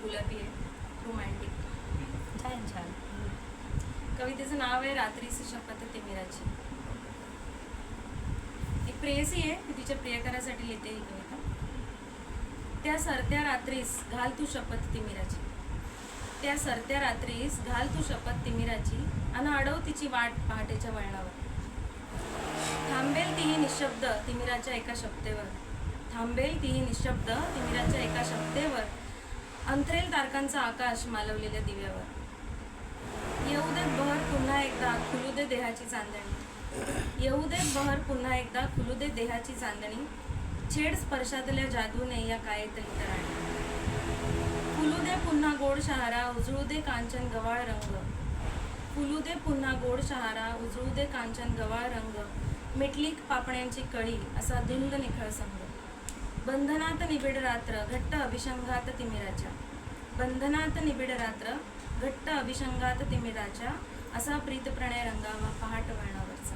गुलाबी आहे, रोमॅन्टिक. छान छान. कवितेचं नाव आहे रात्रीची शपथ तिमिराची. एक प्रेयसी आहे, ती तिच्या प्रियकरासाठी लिहिते ही कविता. त्या सरत्या रात्रीस घाल तू शपथ तिमिराची, त्या सरत्या रात्रीस घाल तू शपथ तिमिराची, अन अडव तिची वाट पहाटेच्या वळणावर. थांबेल तीही निशब्द तिमिराच्या एका शब्देवर, थांबेल तीही निशब्द तिमिराच्या एका शब्देवर, अंथरेल तारकांचा आकाश मालवलेल्या दिव्यावर. येऊ दे बहर पुन्हा एकदा खुलू दे देहाची चांदणी, येऊ दे बहर पुन्हा एकदा खुलू दे देहाची चांदणी, छेड स्पर्शातल्या जादूने या कायेतली तराणी. फुलू दे पुन्हा गोड शहारा उजळू दे कांचन गवाळ रंग, फुलू दे पुन्हा गोड शहारा उजळू दे कांचन गवाळ रंग, मिटली पापण्यांची कळी असा धुंद निखळ संग. बंधनात निबिड रात्र घट्ट अभिषंगात तिमिराच्या, बंधनात निबिड रात्र घट्ट अभिषंगात तिमिराच्या, असा प्रीत प्रणय रंगावा पहाट वळणावरचा.